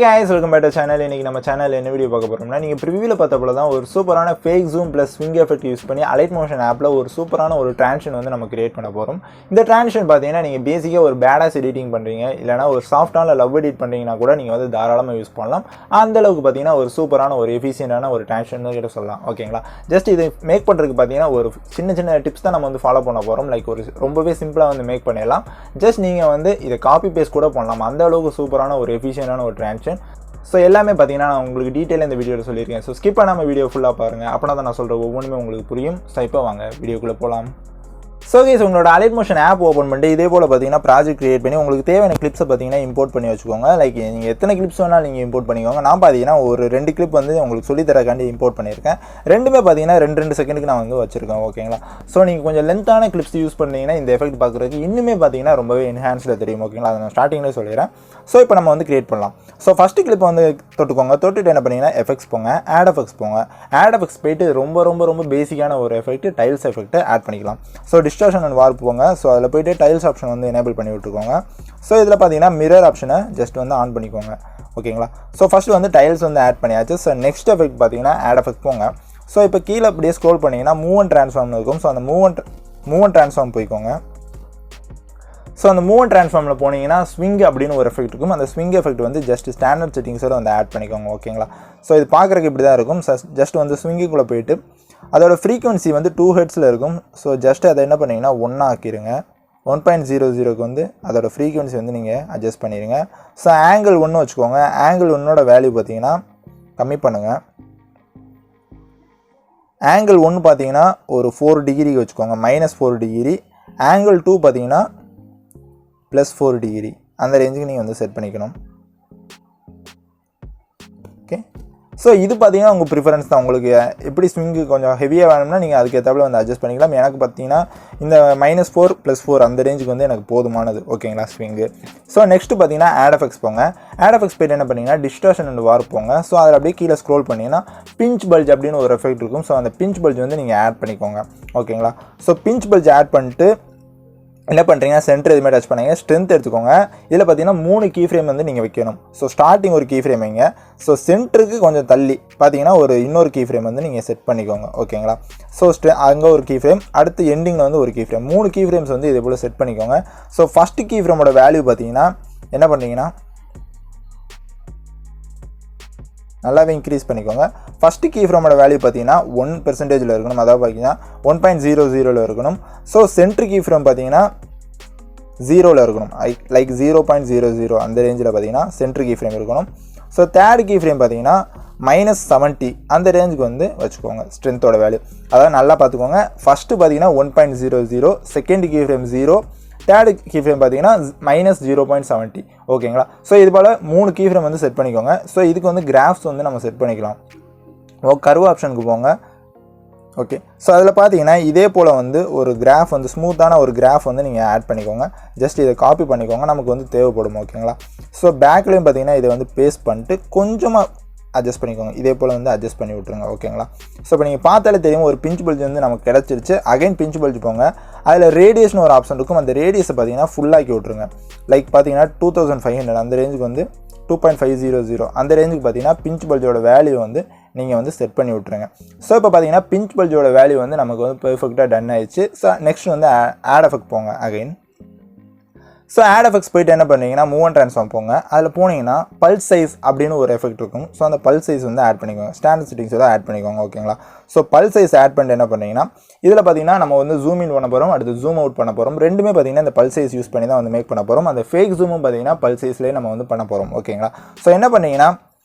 guys, welcome back to the channel. இன்னைக்கு நம்ம சேனல்ல என்ன வீடியோ பார்க்க போறோம்னா நீங்க ப்ரிவியூல பார்த்தப்பல தான் ஒரு சூப்பரான fake zoom plus swing effect use பண்ணி alightmotion ஆப்ல ஒரு சூப்பரான ஒரு transition வந்து நம்ம கிரியேட் பண்ண போறோம். இந்த transition பாத்தீங்கன்னா நீங்க பேசிக்கா ஒரு badass editing பண்றீங்க இல்லனா ஒரு சாஃப்ட்டான லவ் எடிட் பண்றீங்கனா கூட நீங்க வந்து தாராளமா யூஸ் பண்ணலாம். அந்த அளவுக்கு பாத்தீங்கன்னா ஒரு சூப்பரான ஒரு எஃபிஷியன்ட்டான ஒரு transition னு சொல்லலாம். ஓகேங்களா? ஜஸ்ட் இதை மேக் பண்றதுக்கு பாத்தீங்கன்னா ஒரு சின்ன டிப்ஸ் தான் நம்ம வந்து ஃபாலோ பண்ண போறோம். லைக் ஒரு ரொம்பவே சிம்பிளா வந்து மேக் பண்ணிடலாம். ஜஸ்ட் நீங்க வந்து இத காப்பி பேஸ்ட் கூட பண்ணலாம். அந்த அளவுக்கு சூப்பரான ஒரு எஃபிஷியன்ட்டான ஒரு transition. ஸோ எல்லாமே பார்த்தீங்கன்னா நான் உங்களுக்கு டீட்டெயில் இந்த வீடியோவில் சொல்லியிருக்கேன். ஸோ ஸ்கிப் பண்ணாமல் வீடியோ ஃபுல்லாக பாருங்கள். அப்படின்னா தான் நான் சொல்கிற ஒவ்வொன்றுமே உங்களுக்கு புரியும். ஸோ இப்போ வாங்க வீடியோக்குள்ளே போகலாம். ஸோ கைஸ், உங்களோட alightmotion ஆப் ஓப்பன் பண்ணிட்டு இதே போல் பார்த்தீங்கன்னா ப்ராஜெக்ட் கிரியேட் பண்ணி உங்களுக்கு தேவையான கிளிப்ஸை பார்த்தீங்கன்னா இம்போர்ட் பண்ணி வச்சுக்கோங்க. லைக் நீங்கள் எத்தனை கிளிப்ஸ் வேணாலும் நீங்கள் இம்போர்ட் பண்ணிக்கோங்க. நான் பார்த்தீங்கன்னா ஒரு 2 கிளிப் வந்து உங்களுக்கு சொல்லித்தரக்காண்டி இம்போர்ட் பண்ணியிருக்கேன். ரெண்டுமே பார்த்தீங்கன்னா 2 செகண்டுக்கு நான் வந்து வச்சிருக்கேன். ஓகேங்களா? ஸோ நீங்கள் கொஞ்சம் லென்த்தான கிளிப்ஸ் யூஸ் பண்ணீங்கன்னா இந்த எஃபெக்ட் பார்க்குறதுக்கு இன்னுமே பார்த்தீங்கன்னா ரொம்பவே என்ஹான்ஸ்டாக தெரியும். ஓகேங்களா? அதை நான் ஸ்டார்டிங்லேயே சொல்லிடுறேன். ஸோ இப்போ நம்ம வந்து கிரியேட் பண்ணலாம். ஸோ ஃபஸ்ட்டு கிளிப் வந்து தொட்டுக்கோங்க. தொட்டுட்டு என்ன பண்ணிங்கன்னா எஃபெக்ட்ஸ் போங்க, ஆட் எஃபெக்ட்ஸ் போங்க. ஆட் எஃபெக்ட்ஸ் போயிட்டு ரொம்ப பேசிக்கான ஒரு எஃபெக்ட் டைல்ஸ் எஃபெக்ட் ஆட் பண்ணிக்கலாம். ஸோ டிஸ்டார்ஷன் அண்ட் வார்ப் போங்க. ஸோ அதில் போய்ட்டு டைல்ஸ் ஆப்ஷன் வந்து எனேபிள் பண்ணி விட்டுருக்கோங்க. ஸோ இதில் பார்த்தீங்கன்னா மிரர் ஆப்ஷனை ஜஸ்ட் வந்து ஆன் பண்ணிக்கோங்க. ஓகேங்களா? ஸோ ஃபஸ்ட்டு வந்து டைல்ஸ் வந்து ஆட் பண்ணியாச்சு. ஸோ நெக்ஸ்ட் எஃபெக்ட் பார்த்தீங்கன்னா ஆட் எஃபெக்ட் போங்க. ஸோ இப்போ கீழே அப்படியே ஸ்க்ரோல் பண்ணிங்கன்னா மூவ் அண்ட் ட்ரான்ஸ்ஃபார்ம்னு இருக்கும். ஸோ அந்த மூவ் அண்ட் ட்ரான்ஸ்ஃபார்ம் போய்க்கோங்க. ஸோ அந்த மூவ் அண்ட் ட்ரான்ஸ்ஃபார்மில் போனீங்கன்னா ஸ்விங் அப்படின்னு ஒரு எஃபெக்ட் இருக்கும். அந்த ஸ்விங் எஃபெக்ட் வந்து ஜஸ்ட் ஸ்டாண்டர்ட் செட்டிங்ஸோட வந்து ஆட் பண்ணிக்கோங்க. ஓகேங்களா? ஸோ இது பார்க்குறதுக்கு இப்படி தான் இருக்கும். ஜஸ்ட் வந்து ஸ்விங்குக்குள்ளே போயிட்டு அதோட ஃப்ரீக்வன்சி வந்து 2 ஹெர்ட்ஸில் இருக்கும். ஸோ ஜஸ்ட் அதை என்ன பண்ணிங்கன்னா 1 ஆக்கிடுங்க. 1.00க்கு வந்து அதோட ஃப்ரீக்வன்சி வந்து நீங்கள் அட்ஜஸ்ட் பண்ணிடுங்க. ஸோ ஆங்கிள் 1 வச்சுக்கோங்க. ஆங்கிள் 1ஓட வேல்யூ பார்த்தீங்கன்னா கம்மி பண்ணுங்கள். ஆங்கிள் 1 பார்த்தீங்கன்னா ஒரு 4 டிகிரி வச்சுக்கோங்க. -4 டிகிரி. ஆங்கிள் 2 பார்த்தீங்கன்னா +4 டிகிரி. அந்த ரேஞ்சுக்கு நீங்கள் வந்து செட் பண்ணிக்கணும். ஓகே. ஸோ இது பார்த்தீங்கன்னா உங்கள் ப்ரிஃபரன்ஸ் தான். உங்களுக்கு எப்படி ஸ்விங்கு கொஞ்சம் ஹெவியாக வேணும்னா நீங்கள் அதுக்கு ஏற்றாப்புல வந்து அட்ஜஸ்ட் பண்ணிக்கலாம். எனக்கு பார்த்தீங்கன்னா இந்த -4 +4 அந்த ரேஞ்சுக்கு வந்து எனக்கு போதுமானது. ஓகேங்களா? ஸ்விங்கு. ஸோ நெக்ஸ்ட்டு பார்த்தீங்கன்னா ஆட் எஃபெக்ட்ஸ் போங்க. ஆட் எஃபெக்ட்ஸ் போய்ட்டு என்ன பண்ணிங்கன்னா டிஸ்டார்ஷன் அண்ட் வார்ப் போங்க. ஸோ அதில் அப்படியே கீழே ஸ்க்ரோல் பண்ணிங்கன்னா பிஞ்ச் பல்ஜ் அப்படின்னு ஒரு எஃபெக்ட் இருக்கும். ஸோ அந்த பிஞ்ச் பல்ஜ் வந்து நீங்கள் ஆட் பண்ணிக்கோங்க. ஓகேங்களா? ஸோ பிஞ்ச் பல்ஜ் ஆட் பண்ணிட்டு என்ன பண்ணுறீங்க, சென்டர் எதுவுமே டச் பண்ணுங்க. ஸ்ட்ரென்த் எடுத்துக்கோங்க. இதில் பார்த்தீங்கன்னா 3 கீ ஃப்ரேம் வந்து நீங்கள் வைக்கணும். ஸோ ஸ்டார்டிங் ஒரு கீ ஃப்ரேம் வைங்க. ஸோ சென்டருக்கு கொஞ்சம் தள்ளி பார்த்தீங்கன்னா இன்னொரு கீ ஃப்ரேம் வந்து நீங்கள் செட் பண்ணிக்கோங்க. ஓகேங்களா? ஸோ அங்கே ஒரு கீ ஃப்ரேம், அடுத்து எண்டிங்கில் வந்து ஒரு கீ ஃப்ரேம், 3 கீ ஃப்ரேம்ஸ் வந்து இதே போல் செட் பண்ணிக்கோங்க. ஸோ ஃபஸ்ட்டு கீ ஃப்ரேமோட வேல்யூ பார்த்தீங்கன்னா என்ன பண்ணுறீங்கன்னா நல்லாவே இன்க்ரீஸ் பண்ணிக்கோங்க. ஃபஸ்ட்டு கீ ஃப்ரேமோட வேல்யூ பார்த்தீங்கன்னா 1% இருக்கணும். அதாவது பார்த்தீங்கன்னா 1.00 இருக்கணும். ஸோ சென்ட்ரு கீ ஃப்ரேம் பார்த்தீங்கன்னா 0 இருக்கணும். லைக் 0.00 அந்த ரேஞ்சில் பார்த்தீங்கன்னா சென்ட்ரு கீ ஃப்ரேம் இருக்கணும். ஸோ தேர்ட் கீ ஃப்ரேம் பார்த்தீங்கன்னா -70 அந்த ரேஞ்சுக்கு வந்து வச்சுக்கோங்க ஸ்ட்ரென்த்தோட வேல்யூ. அதாவது நல்லா பார்த்துக்கோங்க. ஃபஸ்ட்டு பார்த்தீங்கன்னா 1.00, second key frame 0, third key frame பார்த்தீங்கன்னா -0.70. ஓகேங்களா? ஸோ இது போல் 3 கீ ஃப்ரேம் வந்து செட் பண்ணிக்கோங்க. ஸோ இதுக்கு வந்து கிராஃப்ஸ் வந்து நம்ம செட் பண்ணிக்கலாம். கர்வ் ஆப்ஷனுக்கு போங்க. ஓகே. ஸோ அதில் பார்த்தீங்கன்னா இதே போல் வந்து ஒரு கிராஃப் வந்து ஸ்மூத்தான ஒரு கிராஃப் வந்து நீங்கள் ஆட் பண்ணிக்கோங்க. ஜஸ்ட் இதை காப்பி பண்ணிக்கோங்க. நமக்கு வந்து தேவைப்படும். ஓகேங்களா? ஸோ பேக்லேயும் பார்த்தீங்கன்னா இதை வந்து பேஸ்ட் பண்ணிட்டு கொஞ்சமாக அட்ஜஸ்ட் பண்ணிக்கோங்க. இதே போல் வந்து அட்ஜஸ்ட் பண்ணி விட்ருங்க. ஓகேங்களா? ஸோ இப்போ நீங்கள் பார்த்தாலே தெரியும் ஒரு பிஞ்ச் பல்ஜ் வந்து நமக்கு கிடச்சிருச்சு. அகைன் பிஞ்ச் பல்ஜ் போங்க. அதில் ரேடியஸ்னு ஒரு ஆப்ஷன் இருக்கும். அந்த ரேடியஸை பார்த்தீங்கன்னா ஃபுல்லாக்கி விட்ருங்க. லைக் பார்த்தீங்கன்னா 2500 அந்த ரேஞ்சுக்கு வந்து 2.500 அந்த ரேஞ்சுக்கு பார்த்தீங்கன்னா பிஞ்ச் பல்ஜோட வேல்யூ வந்து நீங்கள் வந்து செட் பண்ணி விட்ருங்க. ஸோ இப்போ பார்த்தீங்கன்னா பிஞ்ச் பல்ஜோட வேல்யூ வந்து நமக்கு வந்து பெர்ஃபெக்டாக டன் ஆயிடுச்சு. ஸோ நெக்ஸ்ட் வந்து ஆட் எஃபெக்ட் போங்க அகைன். ஸோ ஆட் எஃபெக்ட்ஸ் போய்ட்டு என்ன பண்ணுறீங்கன்னா மூவ் அண்ட் ட்ரான்ஸ்ஃபார்ம் போங்க. அதில் போனீங்கன்னா பல்ஸ் சைஸ் அப்படின்னு ஒரு எஃபெக்ட் இருக்கும். ஸோ அந்த பல்ஸ் சைஸ் வந்து ஆட் பண்ணிக்கோங்க. ஸ்டாண்டர்ட் செட்டிங்ஸோட ஆட் பண்ணிக்கோங்க. ஓகேங்களா? ஸோ பல்ஸ் சைஸ் ஆட் பண்ணிட்டு என்ன பண்ணுறீங்கன்னா இதில் பார்த்தீங்கன்னா நம்ம வந்து ஜூம் இன் பண்ண போகிறோம், அடுத்து ஜூம் அவுட் பண்ண போகிறோம். ரெண்டுமே பார்த்தீங்கன்னா இந்த பல்ஸ் சைஸ் யூஸ் பண்ணி தான் வந்து மேக் பண்ண போகிறோம். அந்த ஃபேக் ஜூமும் பார்த்தீங்கன்னா பல்ஸ் சைஸ்லேயே நம்ம வந்து பண்ண போகிறோம். ஓகேங்களா? ஸோ என்ன பண்ணீங்கன்னா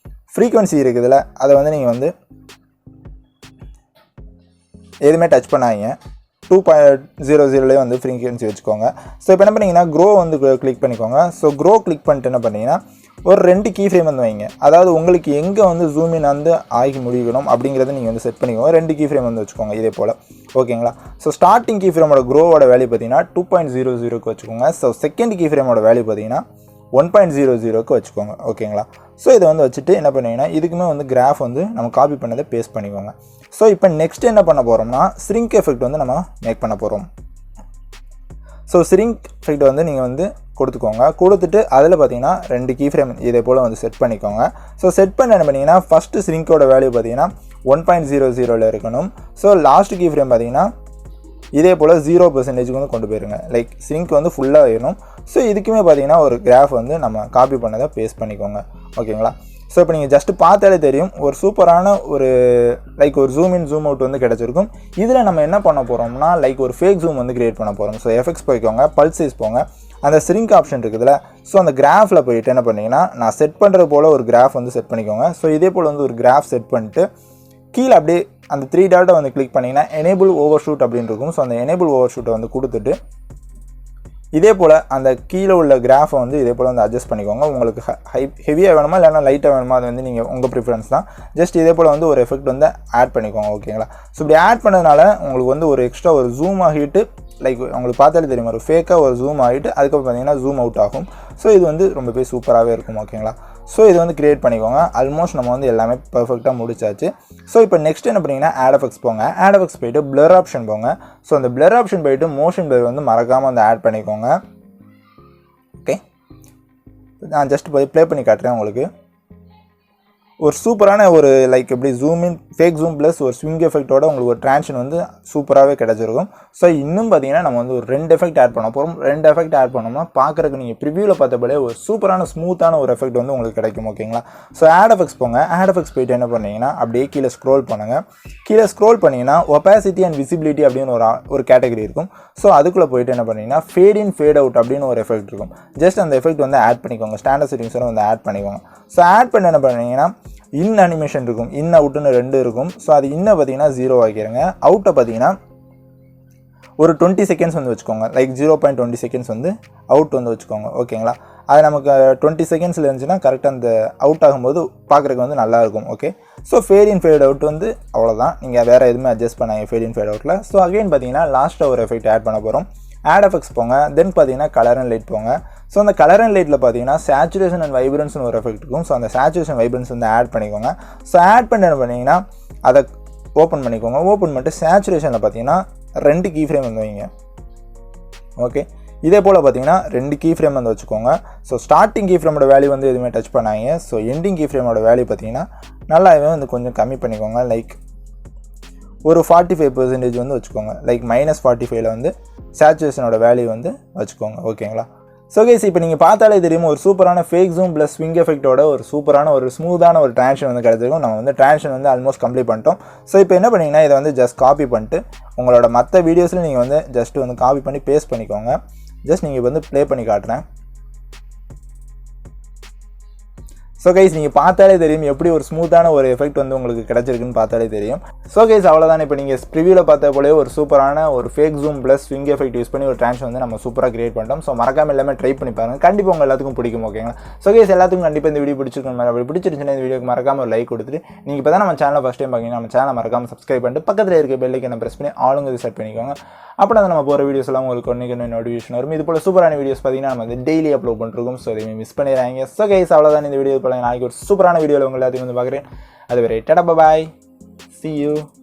ஃப்ரீக்வன்சி இருக்குதுல்ல, அதை வந்து நீங்கள் வந்து எதுவுமே டச் பண்ணாதீங்க. 2.00 வந்து ஃப்ரீக்வன்சி வச்சுக்கோங்க. ஸோ இப்போ என்ன பண்ணிங்கன்னா க்ரோ வந்து கிளிக் பண்ணிக்கோங்க. ஸோ க்ரோ கிளிக் பண்ணிட்டு என்ன பண்ணிங்கன்னா ஒரு 2 கீ ஃப்ரேம் வந்து வைங்க. அதாவது உங்களுக்கு எங்கே வந்து ஜூம் இன் வந்து ஆகி முடிக்கணும் அப்படிங்கிறத நீங்கள் வந்து செட் பண்ணிக்கோங்க. 2 கீ ஃப்ரேம் வந்து வச்சுக்கோங்க இதே போல். ஓகேங்களா? ஸோ ஸ்டார்டிங் கீ ஃப்ரேமோட க்ரோவோட வேல்யூ பார்த்தீங்கன்னா 2.00க்கு வச்சுக்கோங்க. ஸோ செகண்ட் கீ ஃப்ரேமோட வேல்யூ பார்த்தீங்கன்னா 1.00க்கு வச்சுக்கோங்க. ஓகேங்களா? ஸோ இதை வந்து வச்சுட்டு என்ன பண்ணுவீங்கன்னா இதுக்குமே வந்து கிராஃப் வந்து நம்ம காப்பி பண்ணதை பேஸ்ட் பண்ணிக்கோங்க. ஸோ இப்போ நெக்ஸ்ட் என்ன பண்ண போகிறோம்னா ஸ்ரிங்க் எஃபெக்ட் வந்து நம்ம மேக் பண்ண போகிறோம். ஸோ ஸ்ரிங்க் எஃபெக்ட் வந்து நீங்கள் வந்து கொடுத்துக்கோங்க. கொடுத்துட்டு அதில் பார்த்தீங்கன்னா 2 கீ ஃப்ரேம் இதே போல் வந்து செட் பண்ணிக்கோங்க. ஸோ செட் பண்ண என்ன பண்ணிங்கன்னா ஃபஸ்ட்டு ஸ்ரிங்கோட வேல்யூ பார்த்தீங்கன்னா 1.00 இருக்கணும். ஸோ லாஸ்ட் கீ ஃப்ரேம் பார்த்தீங்கன்னா இதே போல் 0% வந்து கொண்டு போயிருங்க. லைக் ஸ்ரிங்க் வந்து ஃபுல்லாக வேணும். ஸோ இதுக்குமே பார்த்தீங்கன்னா ஒரு கிராஃப் வந்து நம்ம காப்பி பண்ணதை பேஸ்ட் பண்ணிக்கோங்க. ஓகேங்களா? ஸோ இப்போ நீங்கள் ஜஸ்ட்டு பார்த்தாலே தெரியும் ஒரு சூப்பரான ஒரு லைக் ஒரு ஜூம் இன் ஜூம் அவுட் வந்து கிடச்சிருக்கும். இதில் நம்ம என்ன பண்ண போகிறோம்னா லைக் ஒரு ஃபேக் ஜூம் வந்து கிரியேட் பண்ண போகிறோம். ஸோ எஃபெக்ட்ஸ் போய்க்கோங்க, பல்ஸ் சைஸ் போங்க, அந்த ஸ்ரிங்க் ஆப்ஷன் இருக்குதுல்ல, ஸோ அந்த கிராஃபில் போயிட்டு என்ன பண்ணிங்கன்னா நான் செட் பண்ணுறது போல் ஒரு கிராஃப் வந்து செட் பண்ணிக்கோங்க. ஸோ இதே போல் வந்து ஒரு கிராஃப் செட் பண்ணிட்டு கீழே அப்படியே அந்த 3 டாட்டை வந்து கிளிக் பண்ணிங்கன்னா எனேபிள் ஓவர் ஷூட் அப்படின்னு இருக்கும். ஸோ அந்த எனேபிள் ஓவர் ஷூட்டை வந்து கொடுத்துட்டு இதே போல் அந்த கீழே உள்ள கிராஃபை வந்து இதே போல் வந்து அட்ஜஸ்ட் பண்ணிக்கோங்க. உங்களுக்கு ஹெவியாக வேணுமா இல்லைனா லைட்டாக வேணுமா அது வந்து நீங்கள் உங்கள் ப்ரிஃபரன்ஸ் தான். ஜஸ்ட் இதே போல் வந்து ஒரு எஃபெக்ட் வந்து ஆட் பண்ணிக்கோங்க. ஓகேங்களா? ஸோ இப்படி ஆட் பண்ணதுனால உங்களுக்கு வந்து ஒரு எக்ஸ்ட்ரா ஒரு ஜூம் ஆகிட்டு லைக் உங்களுக்கு பார்த்தாலே தெரியும் ஒரு ஃபேக்காக ஒரு ஜூம் ஆகிட்டு அதுக்கப்புறம் பார்த்தீங்கன்னா ஜூம் அவுட் ஆகும். ஸோ இது வந்து ரொம்பவே சூப்பராகவே இருக்கும். ஓகேங்களா? ஸோ இது வந்து கிரியேட் பண்ணிக்கோங்க. ஆல்மோஸ்ட் நம்ம வந்து எல்லாமே பர்ஃபெக்டாக முடிச்சாச்சு. ஸோ இப்போ நெக்ஸ்ட் என்ன பண்ணிங்கன்னா ஆட் எஃபெக்ட்ஸ் போங்க. ஆட் எஃபெக்ட்ஸ் போய்ட்டு பிளர் ஆப்ஷன் போங்க. ஸோ அந்த பிளர் ஆப்ஷன் போய்ட்டு மோஷன் பிளர் வந்து மறக்காமல் வந்து ஆட் பண்ணிக்கோங்க. ஓகே, நான் ஜஸ்ட் போய் ப்ளே பண்ணி காட்டுறேன் உங்களுக்கு. ஒரு சூப்பரான ஒரு லைக் எப்படி zoom in fake zoom plus ஒரு ஸ்விங் எஃபெக்ட்டோட உங்களுக்கு ஒரு ட்ரான்ஷன் வந்து சூப்பராகவே கிடச்சிருக்கும். ஸோ இன்னும் பார்த்தீங்கன்னா நம்ம வந்து ஒரு 2 எஃபெக்ட் ஆட் பண்ண போகிறோம். 2 எஃபெக்ட் ஆட் பண்ணோம்னா பார்க்குறதுக்கு நீங்கள் ப்ரிவியூவில் பார்த்தபடியே ஒரு சூப்பரான ஸ்மூத்தான ஒரு எஃபெக்ட் வந்து உங்களுக்கு கிடைக்கும். ஓகேங்களா? ஸோ ஆட் எஃபெக்ட்ஸ் போங்க. ஆட் எஃபெக்ட்ஸ் போய்ட்டு என்ன பண்ணீங்கன்னா அப்படியே கீழே ஸ்க்ரோல் பண்ணுங்கள். கீழே ஸ்க்ரோல் பண்ணிங்கன்னா ஒபாசிட்டி அண்ட் விசிபிலிட்டி அப்படின்னு ஒரு கேட்டகரி இருக்கும். ஸோ அதுக்குள்ளே போய்ட்டு என்ன பண்ணிங்கன்னா ஃபேட் இன் ஃபேட் அவுட் அப்படின்னு ஒரு எஃபெக்ட் இருக்கும். ஜஸ்ட் அந்த எஃபெக்ட் வந்து ஆட் பண்ணிக்கோங்க. ஸ்டாண்டர்ட் செட்டிங்ஸோட வந்து ஆட் பண்ணிக்கோங்க. ஸோ ஆட் பண்ண என்ன பண்ணீங்கன்னா இன் அனிமேஷன் இருக்கும், இன் அவுட்டுன்னு 2 இருக்கும். ஸோ அது இன்னை பார்த்தீங்கன்னா 0 ஆக்கிடுங்க. அவுட்டை பார்த்தீங்கன்னா ஒரு 20 செகண்ட்ஸ் வந்து வச்சுக்கோங்க. லைக் 0.20 செகண்ட்ஸ் வந்து அவுட் வந்து வச்சுக்கோங்க. ஓகேங்களா? அது நமக்கு 20 செகண்ட்ஸில் இருந்துச்சுன்னா கரெக்டாக அந்த அவுட் ஆகும்போது பார்க்குறதுக்கு வந்து நல்லாயிருக்கும். ஓகே, ஸோ ஃபேட் இன் ஃபேட் அவுட் வந்து அவ்வளோதான். நீங்கள் வேறு எதுவுமே அட்ஜஸ்ட் பண்ணாங்க ஃபேட் இன் ஃபேட் அவுட்டில். ஸோ அகைன் பார்த்தீங்கன்னா லாஸ்ட்டாக ஒரு எஃபெக்ட் ஆட் பண்ண போகிறோம். ஆட் எஃபெக்ட்ஸ் போங்க. தென் பார்த்தீங்கன்னா கலர் அண்ட் லைட் போங்க. ஸோ அந்த கலர் அண்ட் லைட்டில் பார்த்தீங்கன்னா சேச்சுரேஷன் அண்ட் வைப்ரன்ஸ்னு ஒரு எஃபெக்ட் இருக்கும். ஸோ அந்த சேச்சுரேஷன் வைப்ரன்ஸ் வந்து ஆட் பண்ணிக்கோங்க. ஸோ ஆட் பண்ண என்ன பண்ணிங்கன்னா அதை ஓப்பன் பண்ணிக்கோங்க. ஓப்பன் பண்ணிட்டு சேச்சுரேஷனில் பார்த்தீங்கன்னா 2 கீ ஃப்ரேம் வந்து வைங்க. ஓகே, இதே போல் பார்த்தீங்கன்னா 2 கீ ஃப்ரேம் வந்து வச்சுக்கோங்க. ஸோ ஸ்டார்டிங் கீ ஃப்ரேமோட வேல்யூ வந்து எதுவுமே டச் பண்ணாங்க. ஸோ எண்டிங் கீ ஃப்ரேமோட வேல்யூ பார்த்தீங்கன்னா நல்லாவே வந்து கொஞ்சம் கம்மி பண்ணிக்கோங்க. லைக் ஒரு 45% வந்து வச்சுக்கோங்க. லைக் -45ல் வந்து சேச்சுரேஷனோட வேல்யூ வந்து வச்சுக்கோங்க. ஓகேங்களா? ஸோ கைஸ் இப்போ நீங்கள் பார்த்தாலே தெரியும் ஒரு சூப்பரான ஃபேக் ஜூம் ப்ளஸ் ஸ்விங் எஃபெக்ட்டோட ஒரு சூப்பரான ஒரு ஸ்மூத்தான ஒரு ட்ரான்ஷன் வந்து கிடச்சிருக்கும். நம்ம வந்து ட்ரான்ஷன் வந்து ஆல்மோஸ்ட் கம்ப்ளீட் பண்ணிட்டோம். ஸோ இப்போ என்ன பண்ணிங்கன்னா இதை வந்து ஜஸ்ட் காப்பி பண்ணிட்டு உங்களோட மற்ற வீடியோஸில் நீங்கள் வந்து ஜஸ்ட் வந்து காப்பி பண்ணி பேஸ்ட் பண்ணிக்கோங்க. ஜஸ்ட் நீங்கள் வந்து ப்ளே பண்ணி காட்டுறேன். ஸோ கைஸ் நீங்கள் பார்த்தாலே தெரியும் எப்படி ஒரு ஸ்மூத்தான ஒரு எஃபெக்ட் வந்து உங்களுக்கு கிடச்சிருக்குன்னு பார்த்தாலே தெரியும். ஸோ கைஸ் அவ்வளோதான். இப்போ நீங்கள் ப்ரிவியூவில் பார்த்த போலே ஒரு சூப்பரான ஒரு fake zoom plus swing effect use பண்ணி ஒரு ட்ரான்ஷன் வந்து நம்ம சூப்பராக கிரியேட் பண்ணிட்டோம். ஸோ மறக்காம எல்லாமே ட்ரை பண்ணி பாருங்கள். கண்டிப்பாக உங்கள் எல்லாத்துக்கும் பிடிக்கும். ஓகேங்களா? ஸோ கைஸ் எல்லாத்துக்கும் கண்டிப்பாக இந்த வீடியோ பிடிச்சிருக்கணும். அப்படி பிடிச்சிருந்துச்சுன்னா இந்த வீடியோக்கு மறக்காம ஒரு லைக் கொடுத்துட்டு நீங்கள் இப்போ தான் நம்ம சேனலை ஃபஸ்ட் டைம் பார்க்கணும் நம்ம சேனலை மறக்காம சப்ஸ்கிரைப் பண்ணிட்டு பக்கத்தில் இருக்க பெல் ஐக்கனை ப்ரெஸ் பண்ணி ஆளுங்க செட் பண்ணிக்கோங்க. அப்படின்னா நம்ம போகிற வீடியோஸ் எல்லாம் உங்களுக்கு ஒன்று நோட்டிஃபிகேஷன் வரும். இது போல் சூப்பரான வீடியோஸ் பார்த்தீங்கன்னா நம்ம வந்து டெய்லி அப்லோட் பண்ணிருக்கோம். ஸோ எதுவுமே மிஸ் பண்ணிடுறாங்க. ஸோ கைஸ் அவ்வளோதான் இந்த வீடியோ போல நாளைக்கு ஒரு சூப்பரான வீடியோவில் உங்கள் எல்லாத்தையும் வந்து பார்க்குறேன். அதுவரை டாடா பாய், see you.